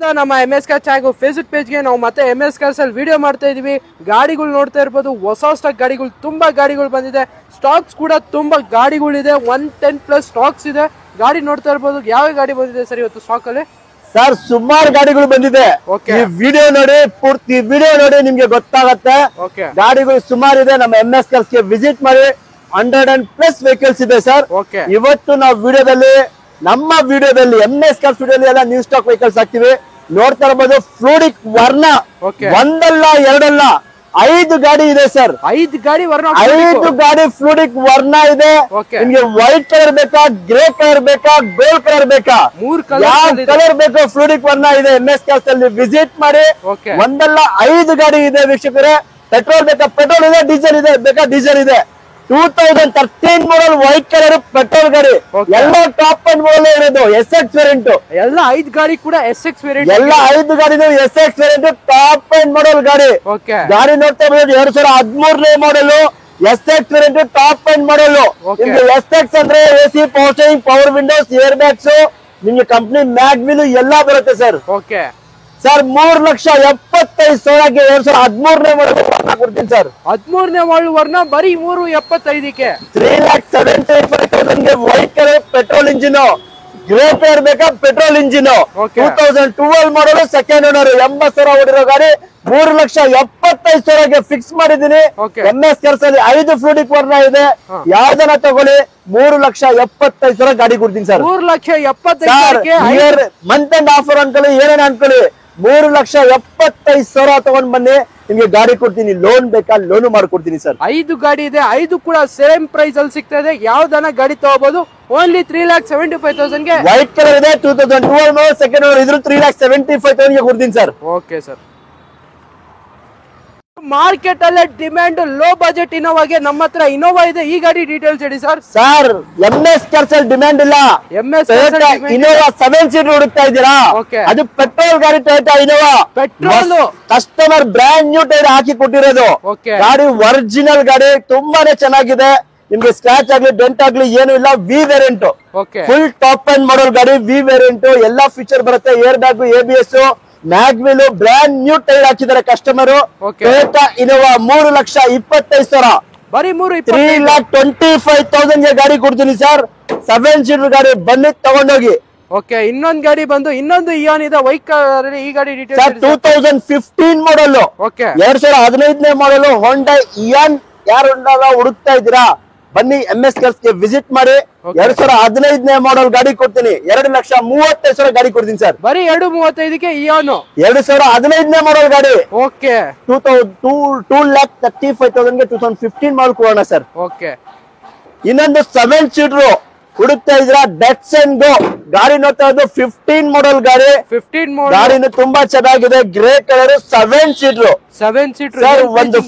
ನಮ್ಮ MS Cars channel Facebook ಪೇಜ್ಗೆ ನಾವು ಮತ್ತೆ MS Cars ಅಲ್ಲಿ ವಿಡಿಯೋ ಮಾಡ್ತಾ ಇದೀವಿ. ಗಾಡಿಗಳು ನೋಡ್ತಾ ಇರಬಹುದು, ಹೊಸ ಸ್ಟಾಕ್ ಗಾಡಿಗಳು, ತುಂಬಾ ಗಾಡಿಗಳು ಬಂದಿದೆ. ಸ್ಟಾಕ್ಸ್ ಕೂಡ ತುಂಬಾ ಗಾಡಿಗಳಿದೆ, 110+ ಸ್ಟಾಕ್ಸ್ ಇದೆ. ಗಾಡಿ ನೋಡ್ತಾ ಇರಬಹುದು. ಯಾವ ಗಾಡಿ ಬಂದಿದೆ ಸರ್ ಇವತ್ತು ಸ್ಟಾಕ್ ಅಲ್ಲಿ? ಸರ್ ಸುಮಾರು ಗಾಡಿಗಳು ಬಂದಿದೆ. ಈ ವಿಡಿಯೋ ನೋಡಿ, ಪೂರ್ತಿ ವಿಡಿಯೋ ನೋಡಿ ನಿಮ್ಗೆ ಗೊತ್ತಾಗತ್ತೆ. ಗಾಡಿಗಳು ಸುಮಾರು ಇದೆ. ನಮ್ಮ MS Cars ಗೆ ವಿಸಿಟ್ ಮಾಡಿ. 100+ ವೆಹಿಕಲ್ಸ್ ಇದೆ ಸರ್. ಇವತ್ತು ನಾವು ವಿಡಿಯೋದಲ್ಲಿ ನಮ್ಮ ವಿಡಿಯೋದಲ್ಲಿ MS Cars ವಿಡಿಯೋದಲ್ಲಿ ಎಲ್ಲ ನ್ಯೂ ಸ್ಟಾಕ್ ವೆಹಿಕಲ್ಸ್ ಹಾಕ್ತಿವಿ. ನೋಡ್ತಾ ಇರಬಹುದು ಫ್ಲೂಡಿಕ್ ವರ್ಣ ಒಂದಲ್ಲ ಎರಡಲ್ಲ 5 ಗಾಡಿ ಇದೆ ಸರ್. 5 ಗಾಡಿ ವರ್ಣ, 5 ಗಾಡಿ ಫ್ಲೂಡಿಕ್ ವರ್ಣ ಇದೆ. ನಿಮ್ಗೆ ವೈಟ್ ಕಲರ್ ಬೇಕಾ, ಗ್ರೇ ಕಲರ್ ಬೇಕಾ, ಗೋಲ್ಡ್ ಕಲರ್ ಬೇಕಾ, ಯಾವ ಕಲರ್ ಬೇಕು ಫ್ಲೂಡಿಕ್ ವರ್ಣ ಇದೆ. MS Cars ಅಲ್ಲಿ ವಿಸಿಟ್ ಮಾಡಿ. ಒಂದಲ್ಲ 5 ಗಾಡಿ ಇದೆ ವೀಕ್ಷಕರೇ. ಪೆಟ್ರೋಲ್ ಬೇಕಾ ಪೆಟ್ರೋಲ್ ಇದೆ, ಡೀಸೆಲ್ ಇದೆ ಬೇಕಾ ಡೀಸೆಲ್ ಇದೆ. 2013 ಮಾಡಲ್ ವೈಟ್ ಕಲರ್ ಪೆಟ್ರೋಲ್ ಗಾಡಿ, ಎಲ್ಲ ಟಾಪ್ ಅಂಡ್ ಮಾಡಲ್ ಇರೋದು. SX ವೇರಿಯಂಟ್ ಎಲ್ಲ 5 ಗಾಡಿ ಕೂಡ SX ವೇರಿಯಂಟ್, ಎಲ್ಲ 5 ಗಾಡಿ SX variant top end model ಗಾಡಿ. ಗಾಡಿ ನೋಡ್ತಾ ಇರೋದು 2013ನೇ ಮಾಡಲ್ SX ವೇರಿಯಂಟ್ ಟಾಪ್ ಅಂಡ್ ಮಾಡಲ್. ನಿಮ್ಗೆ SX ಅಂದ್ರೆ AC, power steering, power Windows, air bags, ನಿಮ್ಗೆ ಕಂಪ್ನಿ ಮ್ಯಾಗ್ವಿಲ್ ಎಲ್ಲ ಬರುತ್ತೆ ಸರ್. ಸರ್ 3,75,000ಗೆ 2013ನೇ ಮಾಡಲ್ ಕೊಡ್ತೀನಿ ಸರ್. 13ನೇ ಮಾಡಲ್ ವರ್ಣ ಬರೀ 3,75,000ಕ್ಕೆ. 3,75,000ಗೆ white colour petrol engine, grey colour ಬೇಕಾ petrol engine, 2012 model second owner, 80,000 ಓಡಿರೋ ಗಾಡಿ 3,75,000ಗೆ ಫಿಕ್ಸ್ ಮಾಡಿದೀನಿ. MS Cars ಅಲ್ಲಿ 5 ಫ್ಲೂಡಿಕ್ ವರ್ಣ ಇದೆ. ಯಾವ್ದನ್ನ ತಗೊಳ್ಳಿ 3,75,000 ಗಾಡಿ ಕೊಡ್ತೀನಿ ಸರ್. 3,75,000 ಮಂತ್ ಅಂಡ್ ಆಫರ್ ಅನ್ಕೊಳ್ಳಿ, ಏನೇನು ಅನ್ಕೊಳ್ಳಿ, 3,75,000 ತಗೊಂಡ್ ಬನ್ನಿ, ನಿಮ್ಗೆ ಗಾಡಿ ಕೊಡ್ತೀನಿ. ಲೋನ್ ಬೇಕಾ ಲೋನ್ ಮಾಡ್ಕೊಡ್ತೀನಿ ಸರ್. 5 ಗಾಡಿ ಇದೆ, 5 ಕೂಡ ಸೇಮ್ ಪ್ರೈಸ್ ಅಲ್ಲಿ ಸಿಗ್ತಾ ಇದೆ. ಯಾವ್ದನ್ನ ಗಾಡಿ ತಗೋಬಹುದು, ಓನ್ಲಿ 3,75,000ಗೆ. ವೈಟ್ ಕಲರ್ ಇದೆ, 2012 ಸೆಕೆಂಡ್ ಓನರ್ ಇದ್ರು 3,75,000ಗೆ ಕೊಡ್ತೀನಿ ಸರ್. Okay sir. ಮಾರ್ಕೆಟ್ ಅಲ್ಲೇ ಡಿಮ್ಯಾಂಡ್ ಲೋ ಬಜೆಟ್ ಇನೋವಾಗೆ ನಮ್ಮ ಹತ್ರ ಇನೋವಾ ಇದೆ. ಈ ಗಾಡಿ ಡೀಟೇಲ್ಸ್ ಹೇಳಿ ಸರ್. ಸರ್ MS Cars ಅಲ್ಲಿ ಡಿಮ್ಯಾಂಡ್ ಇಲ್ಲ. ಇನೋವಾ 7 ಸೀಟರ್ ಹುಡುಕ್ತಾ ಇದ್ದೀರಾ? ಅದು ಪೆಟ್ರೋಲ್ ಗಾಡಿ, Toyota Innova petrol. Customer brand new tyre ಹಾಕಿ ಕೊಟ್ಟಿರೋದು ಗಾಡಿ, ಒರಿಜಿನಲ್ ಗಾಡಿ, ತುಂಬಾನೇ ಚೆನ್ನಾಗಿದೆ. ನಿಮ್ಗೆ ಸ್ಕ್ರಾಚ್ ಆಗ್ಲಿ ಡೆಂಟ್ ಆಗ್ಲಿ ಏನು ಇಲ್ಲ. V variant full top end model ಗಾಡಿ, ವಿ ವೇರಿಯಂಟ್ ಎಲ್ಲಾ ಫೀಚರ್ ಬರುತ್ತೆ. Air bag, ABS, mag wheel, brand new tyre ಹಾಕಿದ್ದಾರೆ ಕಸ್ಟಮರ್. ಟೊಯೋಟಾ ಇನೋವಾ 3,25,000, ಬರೀ 3,25,000ಗೆ ಗಾಡಿ ಕೊಡ್ತೀನಿ ಸರ್. 7 ಸೀಟರ್ ಗಾಡಿ, ಬನ್ನಿ ತಗೊಂಡೋಗಿ. ಓಕೆ, ಇನ್ನೊಂದು ಗಾಡಿ ಬಂದು ಇನ್ನೊಂದು ಇಯಾನ್ ಇದೆ ವೈಟ್ ಕಲರ್. ಈ ಗಾಡಿ ಡೀಟೇಲ್ಸ್ 2015 ಮಾಡಲ್, 2015ನೇ ಮಾಡಲ್ ಹೋಂಡಾ ಇಯಾನ್. ಯಾರು ಹುಡುಕ್ತಾ ಇದ್ದೀರಾ ಬನ್ನಿ MS Cars ಗೆ ವಿಸಿಟ್ ಮಾಡಿ. 2015ನೇ ಮಾಡಲ್ ಗಾಡಿ ಕೊಡ್ತೀನಿ. 2,35,000 ಗಾಡಿ ಕೊಡ್ತೀನಿ ಸರ್. ಬರೀ 2,35,000ಕ್ಕೆ ಇಯಾನು. 2015ನೇ ಮಾಡಲ್ ಗಾಡಿ. ಓಕೆ, 2,35,000ಗೆ 2015 ಮಾಡಲ್ ಕೊಡೋಣ ಸರ್. ಓಕೆ, ಇನ್ನೊಂದು 7 ಸೀಟರ್ ಹುಡುಕ್ತಾ ಇದ್ರ ಡೆಟ್ಸನ್ ಗೋ ಗಾಡಿ ನೋಡ್ತಾ ಇದ್ದು. 15 ಮಾಡಲ್ ಗಾಡಿ, 15 ಮಾಡಲ್ ಗಾಡಿನೂ ತುಂಬಾ ಚೆನ್ನಾಗಿದೆ. Grey colour 7 seater sir. ಒಂದು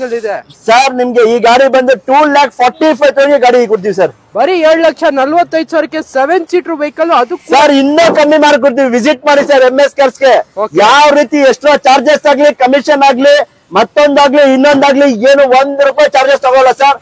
ಸರ್ ನಿಮ್ಗೆ ಈ ಗಾಡಿ ಬಂದು 2,45,000ಗೆ ಗಾಡಿ ಕೊಡ್ತೀವಿ ಸರ್. ಬರೀ 7,45,000ಕ್ಕೆ 7 ಸೀಟರ್ ವೆಹಿಕಲ್. ಅದು ಸರ್ ಇನ್ನೂ ಕಮ್ಮಿ ಮಾಡ್ಕೊಡ್ತೀವಿ. ವಿಸಿಟ್ ಮಾಡಿ ಸರ್ MS Cars ಗೆ. ಯಾವ ರೀತಿ ಎಷ್ಟೋ ಚಾರ್ಜಸ್ ಆಗ್ಲಿ, ಕಮಿಷನ್ ಆಗ್ಲಿ, ಮತ್ತೊಂದಾಗ್ಲಿ ಇನ್ನೊಂದಾಗ್ಲಿ ಏನು 1 ರೂಪಾಯಿ ಚಾರ್ಜಸ್ ತಗೋಲ್ಲ ಸರ್.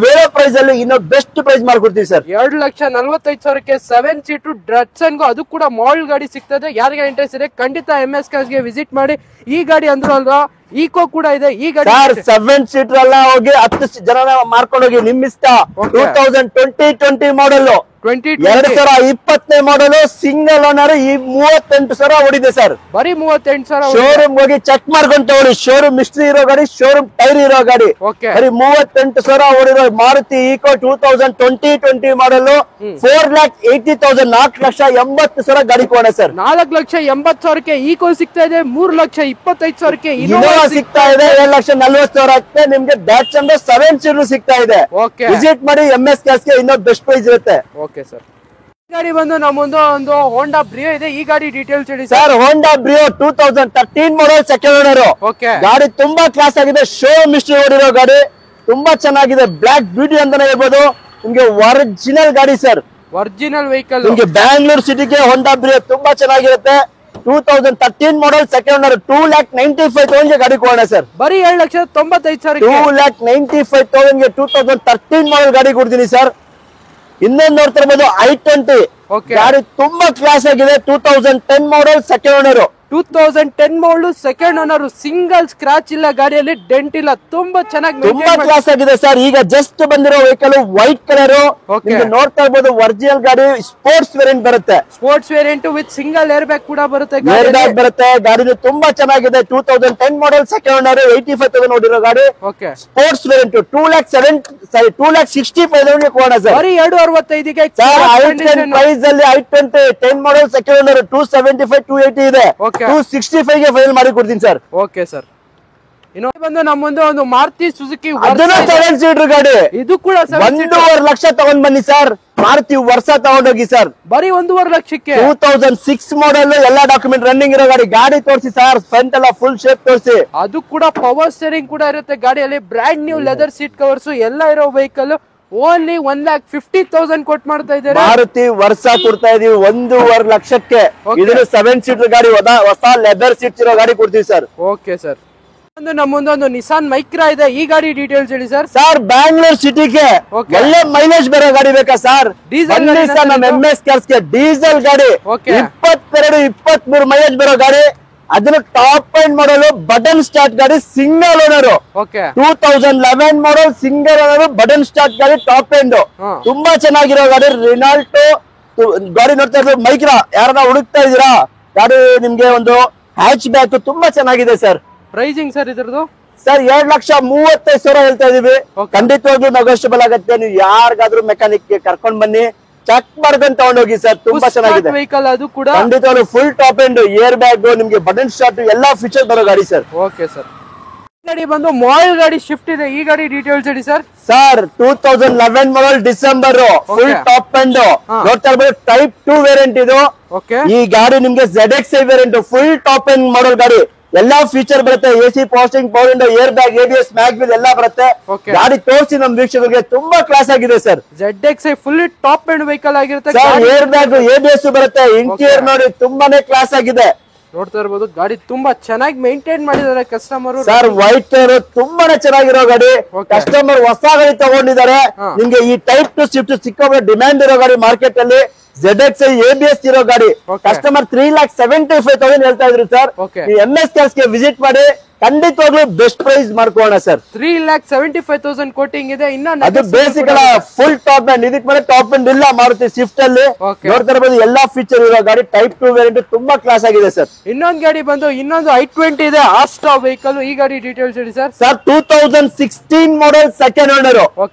ಬೇರೆ ಪ್ರೈಸ್ ಅಲ್ಲಿ ಇನ್ನೂ ಬೆಸ್ಟ್ ಪ್ರೈಸ್ ಮಾಡ್ಕೊಡ್ತೀವಿ ಸರ್. 2,45,000ಕ್ಕೆ 7 ಸೀಟರ್ ಡೆಟ್ಸನ್ ಗೋ, ಅದು ಕೂಡ ಮಾಡೆಲ್ ಗಾಡಿ ಸಿಗ್ತದೆ. ಯಾರಿಗೆ ಇಂಟ್ರೆಸ್ಟ್ ಇದೆ ಖಂಡಿತ MS Cars ಗೆ ವಿಸಿಟ್ ಮಾಡಿ. ಈ ಗಾಡಿ ಅಂದ್ರೂ ಅಲ್ವಾ, ಈಕೋ ಕೂಡ ಇದೆ. ಈ ಗಾಡಿ 7 ಸೀಟರ್ ಎಲ್ಲ ಹೋಗಿ 10 ಜನ ಮಾರ್ಕೊಂಡು ಹೋಗಿ, ನಿಮ್ ಇಷ್ಟ. 2020 ಮಾಡಲ್, 2020ನೇ ಮಾಡಲ್, ಸಿಂಗಲ್ ಓನರ್. ಈ 38,000 ಓಡಿದೆ ಸರ್. ಬರೀ 38,000. ಶೋರೂಮ್ ಹೋಗಿ ಚೆಕ್ ಮಾಡ್ಕೊಂಡು ತಗೊಳ್ಳಿ. ಶೋರೂಮ್ ಮಿಸ್ಟ್ರಿ ಇರೋ ಗಾಡಿ, ಶೋರೂಮ್ ಟೈರ್ ಇರೋ ಗಾಡಿ. ಬರೀ 38,000 ಓಡಿರೋ ಮಾರುತಿ ಈಕೋ 2020 ಮಾಡಲ್, 4,80,000, 4,80,000 ಗಾಡಿ ಕೊಡೋಣ ಸರ್. 4,80,000ಕ್ಕೆ ಈಕೋ ಸಿಗ್ತಾ ಇದೆ. 3,25,000ಕ್ಕೆ ಇನೋವಾ ಸಿಗ್ತಾ ಇದೆ. 7,40,000 ನಿಮ್ಗೆ ಬ್ಯಾಚ್ ಅಂದ್ರೆ 7 ಸೀಟರ್ ಸಿಗ್ತಾ ಇದೆ. ವಿಸಿಟ್ ಮಾಡಿ MS Cars ಗೆ, ಇನ್ನೂ ಬೆಸ್ಟ್ ಪ್ರೈಸ್ ಇರುತ್ತೆ. Okay sir. ಈ ಗಾಡಿ ಬಂದು ನಮ್ಮೊಂದು ಒಂದು ಹೋಂಡಾ ಬ್ರಿಯೋ ಇದೆ. ಈ ಗಾಡಿ ಡೀಟೇಲ್ಸ್ ಹೇಳಿ ಸರ್. ಹೋಂಡಾ ಬ್ರಿಯೋ 2013 ಮಾಡಲ್ ಸೆಕೆಂಡ್ ಓನರ್. ಗಾಡಿ ತುಂಬಾ ಕ್ಲಾಸ್ ಆಗಿದೆ. ಶೋ ಮಿಸ್ಟ್ರಿ ಓಡಿರೋ ಗಾಡಿ, ತುಂಬಾ ಚೆನ್ನಾಗಿದೆ. ಬ್ಲಾಕ್ ಬ್ಯೂಟಿ ಅಂತಾನೆ ಹೇಳ್ಬೋದು. ನಿಮ್ಗೆ ಒರಿಜಿನಲ್ ಗಾಡಿ ಸರ್, ಒರಿಜಿನಲ್ ವೆಹಿಕಲ್. ನಿಮ್ಗೆ ಬ್ಯಾಂಗ್ಳೂರ್ ಸಿಟಿಗೆ ಹೋಂಡಾ ಬ್ರಿಯೋ ತುಂಬಾ ಚೆನ್ನಾಗಿರುತ್ತೆ. 2013 ಮಾಡಲ್ ಸೆಕೆಂಡ್ ಓನರ್, 2,95,000ಗೆ ಗಾಡಿ ಕೊಡೋಣ ಸರ್. ಬರೀ 7,95,000. 2,95,000ಗೆ 2013 ಮಾಡಲ್ ಗಾಡಿ ಕೊಡ್ತೀನಿ ಸರ್. ಇನ್ನೊಂದು ನೋಡ್ತಾ ಇರ್ಬೋದು I20 ಗಾಡಿ ತುಂಬಾ ಕ್ಲಾಸ್ ಆಗಿದೆ. 2010 ಮಾಡಲ್ ಸೆಕೆಂಡ್ ಓನರ್, 2010 ಮಾಡಲ್ ಸೆಕೆಂಡ್ ಓನರ್, ಸಿಂಗಲ್ ಸ್ಕ್ರಾಚ್ ಇಲ್ಲ ಗಾಡಿಯಲ್ಲಿ, ಡೆಂಟ್ ಇಲ್ಲ, ತುಂಬಾ ಚೆನ್ನಾಗಿ ತುಂಬಾ ಕ್ಲಾಸ್ ಆಗಿದೆ ಸರ್. ಈಗ ಜಸ್ಟ್ ಬಂದಿರೋ ವೆಹಿಕಲ್ ವೈಟ್ ಕಲರ್ ನೋಡ್ತಾ ಇರ್ಬೋದು. ಒರಿಜಿನಲ್ ಗಾಡಿ ಸ್ಪೋರ್ಟ್ಸ್ ವೇರಿಯಂಟ್ ಬರುತ್ತೆ, sports variant with single air bag ಕೂಡ ಬರುತ್ತೆ. ಏರ್ ಬ್ಯಾಗ್ ಬರುತ್ತೆ. ಗಾಡಿ ತುಂಬಾ ಚೆನ್ನಾಗಿದೆ. 2010 ಮಾಡಲ್ ಸೆಕೆಂಡ್ ಓನರ್, 85,000 ನೋಡಿರೋ ಗಾಡಿ, ಸ್ಪೋರ್ಟ್ಸ್ ವೇರಿಯಂಟ್. 2,65,000 ಕೊಡೋಣ ಸರ್. ಬರೀ 265ಗೆ ಸರ್. ಪ್ರೈಸ್ ಅಲ್ಲಿ i20 10 ಮಾಡಲ್ ಸೆಕೆಂಡ್ ಓನರ್ 275 280 ಇದೆ. 265 ಗೆ ಫೈನಲ್ ಮಾಡಿ ಕೊಡ್ತೀನಿ ಸರ್. Okay sir. ಇನ್ನೊಂದು ಬಂದು ನಮ್ಮ ಮುಂದೆ ಒಂದು ಮಾರುತಿ ಸುಜುಕಿ 7 ಸೀಟರ್ ಗಾಡಿ, ಇದು ಕೂಡ 1.5 ಲಕ್ಷ ತಗೊಂಡ್ ಬನ್ನಿ ಸರ್. ಮಾರುತಿ ವರ್ಷ ತಗೊಂಡೋಗಿ ಸರ್. ಬರೀ 1.5 ಲಕ್ಷಕ್ಕೆ 2006 ಮಾಡಲ್, ಎಲ್ಲಾ ಡಾಕ್ಯುಮೆಂಟ್ ರನ್ನಿಂಗ್ ಇರೋ ಗಾಡಿ. ಗಾಡಿ ತೋರಿಸಿ ಸರ್, ಫ್ರಂಟ್ ಎಲ್ಲ ಫುಲ್ ಶೇಪ್ ತೋರಿಸಿ. ಅದು ಕೂಡ ಪವರ್ ಸ್ಟೇರಿಂಗ್ ಕೂಡ ಇರುತ್ತೆ ಗಾಡಿಯಲ್ಲಿ. Brand new leather seat covers ಎಲ್ಲ ಇರೋ ವೆಹಿಕಲ್. ಓನ್ಲಿ 1,50,000 ಕೊಟ್ಟು ಮಾಡ್ತಾ ಇದ್ದಾರೆ. ಮಾರುತಿ ವರ್ಷ ಕೊಡ್ತಾ ಇದೀವಿ 1.5 ಲಕ್ಷಕ್ಕೆ. ಇದನ್ನು 7 ಸೀಟರ್ ಗಾಡಿ, ಹೊಸ ಲೆದರ್ ಸೀಟ್ಸ್ ಇರೋ ಗಾಡಿ ಕೊಡ್ತೀವಿ ಸರ್. Okay sir. ನಮ್ಮ ಮುಂದೆ ಒಂದು ನಿಸಾನ್ ಮೈಕ್ರಾ ಇದೆ. ಈ ಗಾಡಿ ಡೀಟೇಲ್ಸ್ ಹೇಳಿ ಸರ್. ಸರ್, ಬ್ಯಾಂಗ್ಳೂರ್ ಸಿಟಿಗೆ ಒಳ್ಳೆ ಮೈಲೇಜ್ ಬರೋ ಗಾಡಿ ಬೇಕಾ ಸರ್? ನಮ್ಮ MS ಕಾರ್ಸ್ ಗೆ ಡೀಸೆಲ್ ಗಾಡಿ 22-23 ಮೈಲೇಜ್ ಬರೋ ಗಾಡಿ. ಅದನ್ನ ಟಾಪ್ ಎಂಡ್ ಮಾಡಲು, ಬಟನ್ ಸ್ಟಾರ್ಟ್ ಗಾಡಿ, single owner. 2011 model single owner, button start ಗಾಡಿ, ಟಾಪ್ ಎಂಡ್. ತುಂಬಾ ಚೆನ್ನಾಗಿರೋ ಗಾಡಿ. ರಿನಾಲ್ಟೋ ಗಾಡಿ ನೋಡ್ತಾ ಇರೋದು. ಮೈಕ್ರಾ ಯಾರನ್ನ ಹುಡುಕ್ತಾ ಇದೀರಾ? ಗಾಡಿ ನಿಮ್ಗೆ ಒಂದು ಹ್ಯಾಚ್ ಬ್ಯಾಕ್ ತುಂಬಾ ಚೆನ್ನಾಗಿದೆ ಸರ್. ಪ್ರೈಸಿಂಗ್ ಸರ್ ಇದ್ರದ್ದು ಸರ್ 2,35,000 ಹೇಳ್ತಾ ಇದೀವಿ. ಖಂಡಿತವಾಗ್ಲೂ ನೆಗೋಷಿಯಬಲ್ ಆಗುತ್ತೆ. ನೀವು ಯಾರಿಗಾದ್ರೂ ಮೆಕ್ಯಾನಿಕ್ ಕರ್ಕೊಂಡ್ ಬನ್ನಿ, ಚೆಕ್ ಮಾಡ್ಕೊಂಡು ತಗೊಂಡೋಗಿ ಸರ್. ತುಂಬಾ ಚೆನ್ನಾಗಿದೆ ವೆಹಿಕಲ್. ಅದು ಕೂಡ ಖಂಡಿತವಾಗ್ಲೂ full top end, air bag, ನಿಮ್ಗೆ ಬಟನ್ ಸ್ಟಾರ್ಟ್ ಎಲ್ಲಾ ಫೀಚರ್ ಬರೋ ಗಾಡಿ ಸರ್. Okay sir. ಗಾಡಿ ಬಂದು ಮಾಡೆಲ್ ಗಾಡಿ ಶಿಫ್ಟ್ ಇದೆ. ಈ ಗಾಡಿ ಡೀಟೇಲ್ಸ್ ಹೇಳಿ ಸರ್. ಸರ್ 2011 ಮಾಡಲ್ ಡಿಸೆಂಬರ್, ಫುಲ್ ಟಾಪ್ ಎಂಡ್ ನೋಡ್ತಾ ಇರ್ಬೋದು. ಟೈಪ್ 2 ವೇರಿಯಂಟ್ ಇದು. ಈ ಗಾಡಿ ನಿಮ್ಗೆ ZXi variant, full top end model ಗಾಡಿ. ಎಲ್ಲಾ ಫೀಚರ್ ಬರುತ್ತೆ. AC ಪಾಸ್ಟಿಂಗ್, power window, air bag, ABS, mag wheel ಎಲ್ಲ ಬರುತ್ತೆ. ಗಾಡಿ ತೋರಿಸಿ ನಮ್ ವೀಕ್ಷಕರಿಗೆ. ತುಂಬಾ ಕ್ಲಾಸ್ ಆಗಿದೆ sir. ZXi full top end vehicle ಆಗಿರುತ್ತೆ. ಏರ್ ಬ್ಯಾಗ್, ABS ಬರುತ್ತೆ. ಇಂಟೀರಿಯರ್ ನೋಡಿ ತುಂಬಾನೇ ಕ್ಲಾಸ್ ಆಗಿದೆ. ನೋಡ್ತಾ ಇರ್ಬೋದು. ಗಾಡಿ ತುಂಬಾ ಚೆನ್ನಾಗಿ ಮೇಂಟೈನ್ ಮಾಡಿದ್ದಾರೆ ಕಸ್ಟಮರ್. ಸರ್ ವೈಟ್ ಕಲರ್ ತುಂಬಾನೇ ಚೆನ್ನಾಗಿರೋ ಗಾಡಿ. ಕಸ್ಟಮರ್ ಹೊಸ ಗಾಡಿ ತಗೊಂಡಿದ್ದಾರೆ. ನಿಮ್ಗೆ ಈ ಟೈಪ್ 2 ಸ್ವಿಫ್ಟ್ ಸಿಕ್ಕಾಪಟ್ಟೆ ಡಿಮ್ಯಾಂಡ್ ಇರೋ ಗಾಡಿ ಮಾರ್ಕೆಟ್ ಅಲ್ಲಿ. ZXi ABS ಇರೋ ಗಾಡಿ. ಕಸ್ಟಮರ್ 3,75,000 ಹೇಳ್ತಾ ಇದ್ರು ಸರ್. ಈ MS ಕಾರ್ಸ್ ಗೆ ವಿಸಿಟ್ ಮಾಡಿ, ಖಂಡಿತವಾಗ್ಲೂ ಬೆಸ್ಟ್ ಪ್ರೈಸ್ ಮಾಡ್ಕೋಣ ಸರ್. 3,75,000 ಕೋಟಿಂಗ್ ಇದೆ. ಅದು ಬೇಸಿಕ್ ಅಲ್ಲ, ಫುಲ್ ಟಾಪ್ ಎಂಡ್. ಇದಕ್ಕೆ ಮೇಲೆ ಟಾಪ್ ಎಂಡ್ ಇಲ್ಲ ಮಾರುತಿ ಸ್ವಿಫ್ಟ್ ಅಲ್ಲಿ. ನೋಡ್ತಾ ಇರಬಹುದು ಎಲ್ಲಾ ಫೀಚರ್ ಇರೋ ಗಾಡಿ. ಟೈಪ್ 2 ವೇರಿಯಂಟ್ ತುಂಬಾ ಕ್ಲಾಸ್ ಆಗಿದೆ ಸರ್. ಇನ್ನೊಂದು ಗಾಡಿ ಬಂದು ಇನ್ನೊಂದು i20 ಇದೆ, ಆಸ್ಟಾ ವೆಹಿಕಲ್. ಈ ಗಾಡಿ ಡೀಟೇಲ್ಸ್ ಹೇಳಿ ಸರ್. ಸರ್ 2016 ಮಾಡಲ್ second owner,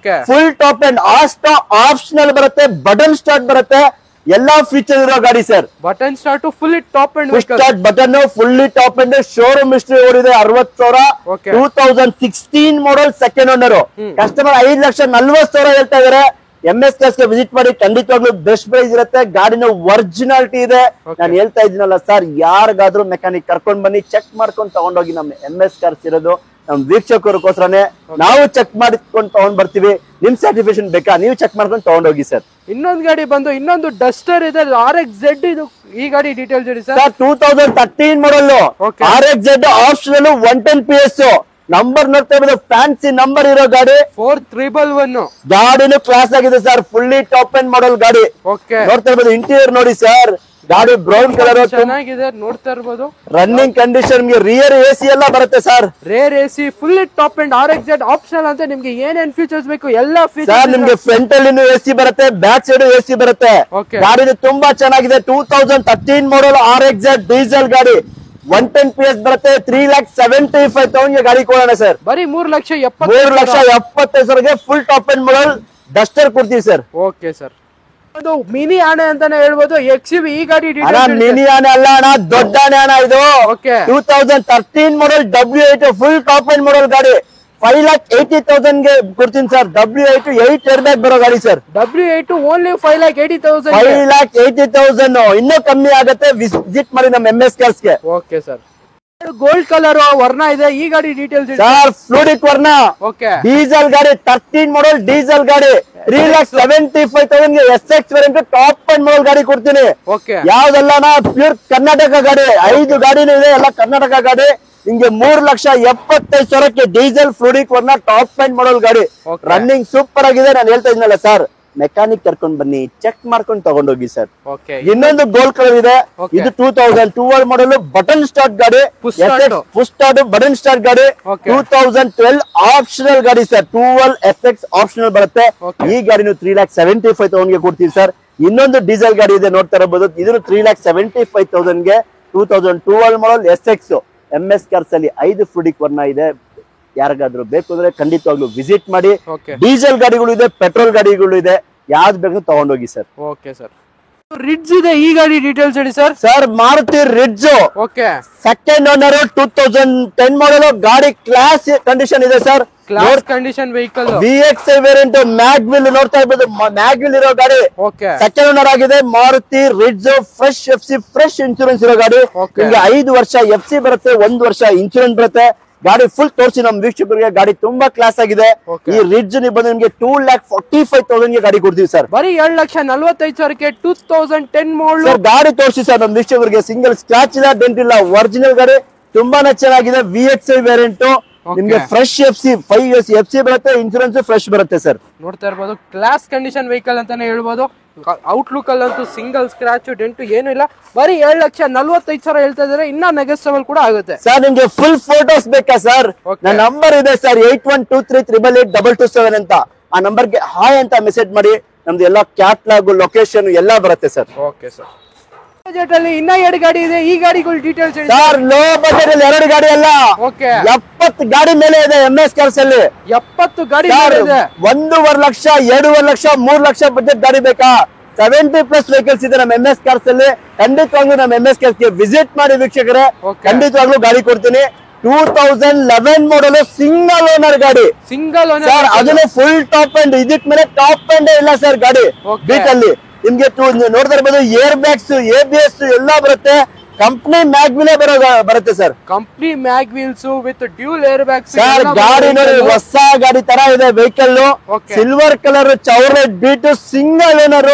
full top end. Asta optional ಬರುತ್ತೆ, ಬಟನ್ ಸ್ಟಾರ್ಟ್ ಬರುತ್ತೆ, ಎಲ್ಲಾ ಫೀಚರ್ ಇರೋ ಗಾಡಿ sir. Button start, full top end start button, fully top end. Showroom history ಓಡಿದೆ 60,000. 2016 ಮಾಡಲ್ ಸೆಕೆಂಡ್ ಓನರ್. ಕಸ್ಟಮರ್ 5,40,000 ಹೇಳ್ತಾ ಇದಾರೆ. MS ಕಾರ್ಸ್ ಗೆ ವಿಸಿಟ್ ಮಾಡಿ, ಖಂಡಿತವಾಗ್ಲೂ ಬೆಸ್ಟ್ ಪ್ರೈಸ್ ಇರುತ್ತೆ. ಗಾಡಿನ ಒರಿಜಿನಾಲಿಟಿ ಇದೆ. ನಾನು ಹೇಳ್ತಾ ಇದ್ದೀನಲ್ಲ ಸರ್, ಯಾರಿಗಾದ್ರೂ ಮೆಕ್ಯಾನಿಕ್ ಕರ್ಕೊಂಡ್ ಬನ್ನಿ, ಚೆಕ್ ಮಾಡ್ಕೊಂಡು ತಗೊಂಡೋಗಿ. ನಮ್ಮ MS ಕಾರ್ಸ್ ಇರೋದು ನಮ್ ವೀಕ್ಷಕರಿಗೋಸ್ಕರನೇ. ನಾವು ಚೆಕ್ ಮಾಡಿಕೊಂಡು ತಗೊಂಡ್ ಬರ್ತೀವಿ. ನಿಮ್ ಸರ್ಟಿಫಿಕೇಶನ್ ಬೇಕಾ, ನೀವು ಚೆಕ್ ಮಾಡ್ಕೊಂಡು ತಗೊಂಡೋಗಿ ಸರ್. ಇನ್ನೊಂದು ಗಾಡಿ ಬಂದು ಇನ್ನೊಂದು ಡಸ್ಟರ್ ಇದೆ, RXZ. ಇದು ಈ ಗಾಡಿ ಡೀಟೇಲ್ಸ್ ಹೇಳಿ ಸರ್. 2013 ಮಾಡಲ್, RXZ ಆಪ್ಷನಲ್, 110 PS. ನಂಬರ್ ನೋಡ್ತಾ ಇರೋದು ಫ್ಯಾನ್ಸಿ ನಂಬರ್ ಇರೋ ಗಾಡಿ. 4,111 ಗಾಡಿನೂ ಕ್ಲಾಸ್ ಆಗಿದೆ sir. Fully top end model ಗಾಡಿ. ನೋಡ್ತಾ ಇರ್ಬೋದು. ಇಂಟೀರಿಯರ್ ನೋಡಿ ಸರ್. ಗಾಡಿ ಬ್ರೌನ್ ಕಲರ್ ಚೆನ್ನಾಗಿದೆ. ನೋಡ್ತಾ ಇರ್ಬೋದು. Running condition. ರಿಯರ್ AC ಎಲ್ಲ ಬರುತ್ತೆ sir. Rear AC, full top end. RXZ optional ಅಂತ ನಿಮ್ಗೆ ಏನೇನ್ ಫೀಚರ್ಸ್ ಬೇಕು ಎಲ್ಲಾ ಫೀಚರ್ಸ್. ನಿಮ್ಗೆ ಫ್ರಂಟ್ ಅಲ್ಲಿ AC ಬರುತ್ತೆ, ಬ್ಯಾಕ್ ಸೈಡ್ AC ಬರುತ್ತೆ. ಗಾಡಿ ತುಂಬಾ ಚೆನ್ನಾಗಿದೆ. 2013 ಮಾಡಲ್ RXZ ಡೀಸೆಲ್ ಗಾಡಿ. 110 PS ಬರುತ್ತೆ. 3,75,000 ಗಾಡಿ ಕೊಡೋಣ ಸರ್. ಬರೀ 3,70,000 ಫುಲ್ ಟಾಪ್ ಎಂಡ್ ಮಾಡಲ್ ಡಸ್ಟರ್ ಕೊಡ್ತೀವಿ ಸರ್. Okay sir. ಅದು ಮಿನಿ ಆನೆ ಅಂತಾನೆ ಹೇಳ್ಬೋದು. XUV ಈ ಗಾಡಿ ಮಿನಿ ಆನೆ ಅಲ್ಲ ಅಣ್ಣ, ದೊಡ್ಡ ಆನೆ ಅಣ್ಣ ಇದು. 2013 ಮಾಡಲ್ W8 full top end model ಗಾಡಿ. 5,80,000 ಗೆ ಕೊಡ್ತೀನಿ ಸರ್. W8 8 ಏರ್ ಬ್ಯಾಗ್ ಬರೋ ಗಾಡಿ ಸರ್. W8 only 5,80,000. 5,80,000 ಇನ್ನೂ ಕಮ್ಮಿ ಆಗುತ್ತೆ. ವಿಸಿಟ್ ಮಾಡಿ ನಮ್ಮ MS ಕಾರ್ಸ್ ಗೆ. Okay sir. ಗೋಲ್ಡ್ ಕಲರ್ ವರ್ಣ ಇದೆ. ಈ ಗಾಡಿ ಡೀಟೇಲ್ಸ್ ಸರ್. ಫ್ಲೂಡಿಕ್ ವರ್ಣ, ಡೀಸೆಲ್ ಗಾಡಿ. 13 ಮಾಡಲ್ ಡೀಸೆಲ್ ಗಾಡಿ. 3,75,000 ಗೆ SX variant top end model ಗಾಡಿ ಕೊಡ್ತೀನಿ. ಯಾವ್ದಲ್ಲ ಪ್ಯೂರ್ ಕರ್ನಾಟಕ ಗಾಡಿ. 5 ಗಾಡಿನೂ ಇದೆ, ಎಲ್ಲ ಕರ್ನಾಟಕ ಗಾಡಿ. ನಿಮ್ಗೆ 3,75,000 ಡೀಸೆಲ್ ಫ್ಲೂಡಿಕ್ ವರ್ಣ ಟಾಪ್ ಎಂಡ್ ಮಾಡಲ್ ಗಾಡಿ. ರನ್ನಿಂಗ್ ಸೂಪರ್ ಆಗಿದೆ. ನಾನು ಹೇಳ್ತಾ ಇದ್ನಲ್ಲ ಸರ್, ಮೆಕ್ಯಾನಿಕ್ ಕರ್ಕೊಂಡ್ ಬನ್ನಿ, ಚೆಕ್ ಮಾಡ್ಕೊಂಡು ತಗೊಂಡೋಗಿ ಸರ್. ಓಕೆ, ಇನ್ನೊಂದು ಗೋಲ್ಡ್ ಕಲರ್ ಇದೆ. Okay. ಇದು 2012 ಮಾಡಲ್ ಬಟನ್ ಸ್ಟಾರ್ಟ್ ಗಾಡಿ, Push start. Push start button start ಗಾಡಿ. Okay. 2012 ಆಪ್ಷನಲ್ ಗಾಡಿ ಸರ್, 12 FX ಆಪ್ಷನಲ್ ಬರುತ್ತೆ. Okay. ಈ ಗಾಡಿನು 3,75,000 ಗೆ ಕೊಡ್ತೀವಿ ಸರ್. ಇನ್ನೊಂದು ಡೀಸೆಲ್ ಗಾಡಿ ಇದೆ ನೋಡ್ತಾ ಇರಬಹುದು, ಇದನ್ನು 3,75,000 ಗೆ 2012 ಮಾಡಲ್ SX MS ಕಾರ್ಸ್ ಅಲ್ಲಿ 5 ಫುಡಿಕ್ ವರ್ಣ ಇದೆ. ಯಾರಿಗಾದ್ರೂ ಬೇಕು ಅಂದ್ರೆ ಖಂಡಿತವಾಗ್ಲೂ ವಿಸಿಟ್ ಮಾಡಿ. ಓಕೆ, ಡೀಸೆಲ್ ಗಾಡಿಗಳು ಇದೆ, ಪೆಟ್ರೋಲ್ ಗಾಡಿಗಳು ಇದೆ, ಯಾವ್ದು ಬೇಕು ತಗೊಂಡೋಗಿ ಸರ್. Okay sir. ರಿಡ್ಜ್ ಇದೆ, ಈ ಗಾಡಿ ಡೀಟೇಲ್ಸ್ ಹೇಳಿ sir. Sir Maruti ridge okay, second owner 2010 ಮಾಡಲ್ ಗಾಡಿ, ಕ್ಲಾಸ್ ಕಂಡೀಷನ್ ಇದೆ sir. Class condition vehicle, VXI variant, mag wheel ನೋಡ್ತಾ ಇರ್ಬೋದು, ಮ್ಯಾಗ್ವಿಲ್ ಇರೋ ಗಾಡಿ. ಓಕೆ, ಸೆಕೆಂಡ್ ಓನರ್ ಆಗಿದೆ. Maruti ridge fresh FC, fresh insurance ಇರೋ ಗಾಡಿ. Okay. ನಿಮ್ಗೆ 5 ವರ್ಷ FC ಬರುತ್ತೆ, 1 ವರ್ಷ ಇನ್ಶೂರೆನ್ಸ್ ಬರುತ್ತೆ. ಗಾಡಿ ಫುಲ್ ತೋರಿಸಿ ನಮ್ ವೀಕ್ಷಕರಿಗೆ, ಗಾಡಿ ತುಂಬಾ ಕ್ಲಾಸ್ ಆಗಿದೆ. Okay. ಈ ರಿಡ್ಜ್ ನೀವು ಬಂದು ನಿಮ್ಗೆ 2,45,000 ಗೆ ಗಾಡಿ ಕೊಡ್ತೀವಿ ಸರ್. ಬರೀ 2,45,000ಕ್ಕೆ 2010 ಮಾಡಲ್. ಸರ್ ಗಾಡಿ ತೋರಿಸಿ ಸರ್ ನಮ್ ವೀಕ್ಷಕರಿಗೆ, ಸಿಂಗಲ್ ಸ್ಕ್ರಾಚ್ ಇಲ್ಲ, ಡೆಂಟ್ ಇಲ್ಲ, ಒರಿಜಿನಲ್ ಗಾಡಿ, ತುಂಬಾನೇ ಚೆನ್ನಾಗಿದೆ. VXI ವೇರಿಯಂಟ್, ನಿಮ್ಗೆ ಫ್ರೆಶ್ FC 5 years FC ಬರುತ್ತೆ, ಇನ್ಶೂರೆನ್ಸ್ ಫ್ರೆಶ್ ಬರುತ್ತೆ ಸರ್. ನೋಡ್ತಾ ಇರ್ಬೋದು, ಕ್ಲಾಸ್ ಕಂಡೀಷನ್ ವೆಹಿಕಲ್ ಅಂತಾನೆ ಹೇಳ್ಬೋದು. ಔಟ್ಲುಕ್ ಅಲ್ಲಂತೂ ಸಿಂಗಲ್ ಸ್ಕ್ರಾಚ್ ಡೆಂಟ್ ಏನು ಇಲ್ಲ. ಬರೀ 7,45,000 ಹೇಳ್ತಾ ಇದಾರೆ, ಇನ್ನ ನೆಗೋಸಿಯಬಲ್ ಕೂಡ ಆಗುತ್ತೆ ಸರ್. ನಿಮ್ಗೆ ಫುಲ್ ಫೋಟೋಸ್ ಬೇಕಾ ಸರ್? Okay. ನನ್ನ ನಂಬರ್ ಇದೆ ಸರ್, 8123888227 ಅಂತ. ಆ ನಂಬರ್ಗೆ ಹಾಯ್ ಅಂತ ಮೆಸೇಜ್ ಮಾಡಿ, ನಮ್ದು ಎಲ್ಲ ಕ್ಯಾಟ್ಲಾಗ್, ಲೊಕೇಶನ್ ಎಲ್ಲ ಬರುತ್ತೆ ಸರ್. Okay sir. ಬಜೆಟ್ ಅಲ್ಲಿ ಇನ್ನ 2 ಗಾಡಿ ಇದೆ, ಈ ಗಾಡಿಗಳ ಡೀಟೇಲ್ಸ್ ಹೇಳಿ ಸರ್. ಲೋ ಬಜೆಟ್ ಅಲ್ಲಿ 2 ಗಾಡಿ ಅಲ್ಲ, ಓಕೆ, 70 ಗಾಡಿ ಮೇಲೆ ಇದೆ MS ಕಾರ್ಸ್ ಅಲ್ಲಿ. 70 ಗಾಡಿ ಸರ್, ಇದೆ. 1.5 ಲಕ್ಷ, 2.5 ಲಕ್ಷ, 3 ಲಕ್ಷ ಬಜೆಟ್ ಗಾಡಿ ಬೇಕಾ? 70+ ವೆಹಿಕಲ್ಸ್ ಇದೆ ನಮ್ಮ MS ಕಾರ್ಸ್ ಅಲ್ಲಿ. ಖಂಡಿತವಾಗ್ಲೂ ನಮ್ಮ MS ಕಾರ್ಸ್ ಗೆ ವಿಸಿಟ್ ಮಾಡಿ ವೀಕ್ಷಕರೇ, Okay. ಖಂಡಿತವಾಗ್ಲೂ ಗಾಡಿ ಕೊಡ್ತೀನಿ. 2011 ಮಾಡಲ್ ಸಿಂಗಲ್ ಓನರ್ ಗಾಡಿ ಸಿಂಗಲ್ ಸರ್. ಓನರ್, ಅದನ್ನು ಫುಲ್ ಟಾಪ್ ಅಂಡ್, ಇದಕ್ ಮೇಲೆ ಟಾಪ್ ಅಂಡ್ ಇಲ್ಲ ಸರ್ ಗಾಡಿ. Okay. ಬೀಟ್ ಅಲ್ಲಿ ನಿಮ್ಗೆ ನೋಡ್ತಾ ಇರ್ಬೋದು, ಏರ್ ಬ್ಯಾಗ್ಸ್, ABS ಎಲ್ಲ ಬರುತ್ತೆ. ಕಂಪ್ನಿ ಮ್ಯಾಗ್ವಿಲೇ ಬರುತ್ತೆ sir. Company mag wheels with dual air bags sir ಗಾಡಿ ನೋಡಿ, ಹೊಸ ಗಾಡಿ ತರ ಇದೆ vehicle. Okay. Silver colour Chevrolet Beat, single owner,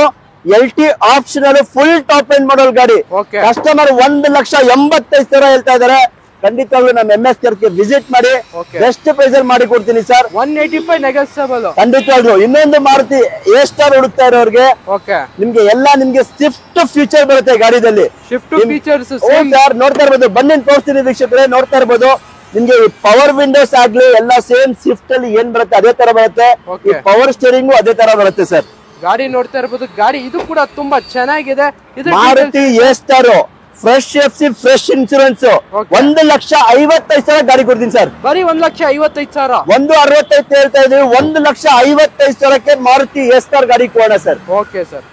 LT optional, full top end model ಗಾಡಿ. Okay. ಕಸ್ಟಮರ್ 1,85,000 ಹೇಳ್ತಾ ಇದಾರೆ. ಖಂಡಿತವಾಗ್ಲೂ ನಮ್ಮ MS ಕಾರ್ಸ್ಗೆ ವಿಸಿಟ್ ಮಾಡಿ, Okay. ಬೆಸ್ಟ್ ಪ್ರೈಸ್ ಅಲ್ಲಿ ಮಾಡಿ ಕೊಡ್ತೀನಿ ಸರ್. 185 ನೆಗೋಸಿಯಬಲ್. ಖಂಡಿತವಾಗ್ಲೂ. ಇನ್ನೊಂದು ಮಾರುತಿ A ಸ್ಟಾರ್ ಹುಡುಕ್ತಾ ಇರೋರಿಗೆ ಓಕೆ, ನಿಮ್ಗೆ ಸ್ವಿಫ್ಟ್ ಫ್ಯೂಚರ್ ಬರುತ್ತೆ ಗಾಡಿದಲ್ಲಿ. ಶಿಫ್ಟ್ ಫೀಚರ್ಸ್ ಓ ಸರ್, ನೋಡ್ತಾ ಇರ್ಬೋದು, ಬನ್ನಿ ತೋರಿಸ್ತೀನಿ ವೀಕ್ಷಕರೇ, ನೋಡ್ತಾ ಇರ್ಬೋದು. ನಿಮ್ಗೆ ಪವರ್ ವಿಂಡೋಸ್ ಆಗ್ಲಿ ಎಲ್ಲ ಸೇಮ್ ಸ್ವಿಫ್ಟ್ ಅಲ್ಲಿ ಏನ್ ಬರುತ್ತೆ ಅದೇ ತರ ಬರುತ್ತೆ. Okay. ಈ ಪವರ್ ಸ್ಟೀರಿಂಗು ಅದೇ ತರ ಬರುತ್ತೆ ಸರ್. ಗಾಡಿ ನೋಡ್ತಾ ಇರ್ಬೋದು, ಗಾಡಿ ಇದು ಕೂಡ ತುಂಬಾ ಚೆನ್ನಾಗಿದೆ. ಇದು Maruti A star fresh FC, fresh insurance. Okay. 1,55,000 ಗಾಡಿ ಕೊಡ್ತೀನಿ ಸರ್. ಬರೀ 1,55,000. 1,65 ಹೇಳ್ತಾ ಇದೀವಿ, 1,55,000ಕ್ಕೆ ಮಾರುತಿ A ಸ್ಟಾರ್ ಗಾಡಿ ಕೊಡೋಣ ಸರ್. Okay sir.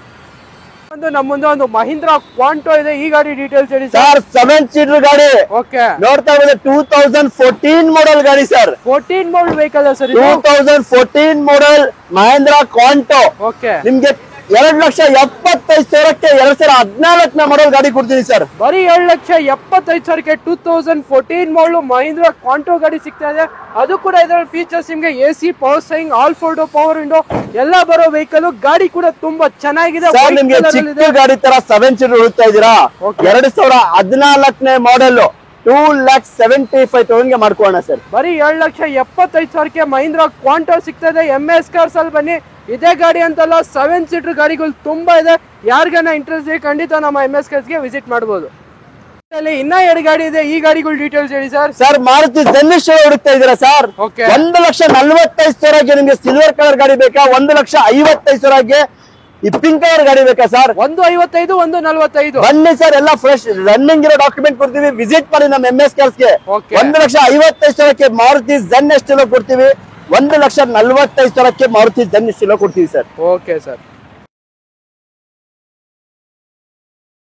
ನಮ್ಮ ಮುಂದೆ ಒಂದು ಮಹೀಂದ್ರಾ ಕ್ವಾಂಟೋ ಇದೆ, ಈ ಗಾಡಿ ಡೀಟೇಲ್ಸ್ ಹೇಳಿ ಸರ್. 7 ಸೀಟರ್ ಗಾಡಿ. ಓಕೆ, ನೋಡ್ತಾ ಇರೋದು 2014 ಮಾಡಲ್ ಗಾಡಿ ಸರ್. 14 ಮಾಡಲ್ ವೆಹಿಕಲ್ ಸರ್ ಇದು. 2014 ಮಾಡಲ್ ಮಹೇಂದ್ರ ಕ್ವಾಂಟೋ. ಓಕೆ, ನಿಮ್ಗೆ 2,75,000ಕ್ಕೆ 2014 ಮಾಡಲ್ ಗಾಡಿ ಕೊಡ್ತೀನಿ ಸರ್. ಬರೀ 7,75,000ಕ್ಕೆ 2014 ಮಾಡಲ್ ಮಹೀಂದ್ರಾ ಕ್ವಾಂಟೋ ಗಾಡಿ ಸಿಗ್ತಾ ಇದೆ. ಅದು ಕೂಡ ಇದರಲ್ಲಿ ಫೀಚರ್ಸ್ ನಿಮ್ಗೆ AC, power steering, all four door power window ಎಲ್ಲ ಬರೋ ವೆಹಿಕಲ್. ಗಾಡಿ ಕೂಡ ತುಂಬಾ ಚೆನ್ನಾಗಿದೆ. ಸರ್ ನಿಮ್ಗೆ ಚಿಕ್ಕ ಗಾಡಿ ತರ 7 ಸೀಟರ್ ಹುಡುಕ್ತಾ ಇದ್ದೀರಾ? Okay. 2014 ಮಾಡಲ್ 2,75,000ಗೆ ಮಾಡ್ಕೊಳ್ಳೋಣ ಸರ್. ಬರೀ 7,75,000ಕ್ಕೆ ಮಹೀಂದ್ರಾ ಕ್ವಾಂಟೋ ಸಿಗ್ತಾ ಇದೆ. MS ಕಾರ್ಸ್ ಅಲ್ಲಿ ಬನ್ನಿ. ಇದೇ ಗಾಡಿ ಅಂತಲ್ಲ, 7 ಸೀಟರ್ ಗಾಡಿಗಳು ತುಂಬಾ ಇದೆ. ಯಾರಿಗಾನ ಇಂಟ್ರೆಸ್ಟ್ ಇದೆ ಖಂಡಿತ ನಮ್ಮ MS ಕಾರ್ಸ್ಗೆ ವಿಸಿಟ್ ಮಾಡಬಹುದು. ಇನ್ನ 2 ಗಾಡಿ ಇದೆ, ಈ ಗಾಡಿಗಳ ಡೀಟೇಲ್ಸ್ ಹೇಳಿ ಸರ್. ಸರ್ ಮಾರುತಿ ಝೆನಿತ್ ಹುಡುಕ್ತಾ ಇದ್ದೀರಾ ಸರ್? Okay. 1,45,000ಗೆ ನಿಮ್ಗೆ ಸಿಲ್ವರ್ ಕಲರ್ ಗಾಡಿ ಬೇಕಾ? 1,55,000ಗೆ ಈ ಪಿಂಕ್ ಕಲರ್ ಗಾಡಿ ಬೇಕಾ ಸರ್? 155, 145. ಬನ್ನಿ ಸರ್, ಎಲ್ಲ ಫ್ರೆಶ್ ರನ್ನಿಂಗ್ ಇರೋ ಡಾಕ್ಯುಮೆಂಟ್ ಕೊಡ್ತೀವಿ. ವಿಸಿಟ್ ಮಾಡಿ ನಮ್ಮ MS ಕಾರ್ಸ್ಗೆ. Okay. 1,55,000ಕ್ಕೆ ಮಾರುತಿ ಝೆನ್ ಎಸ್ಟೆಲೋ ಕೊಡ್ತೀವಿ. 1,45,000ಕ್ಕೆ ಮಾರುತಿ ಝೆನ್ ಎಸ್ಟೆಲೋ ಕೊಡ್ತೀವಿ ಸರ್. Okay sir.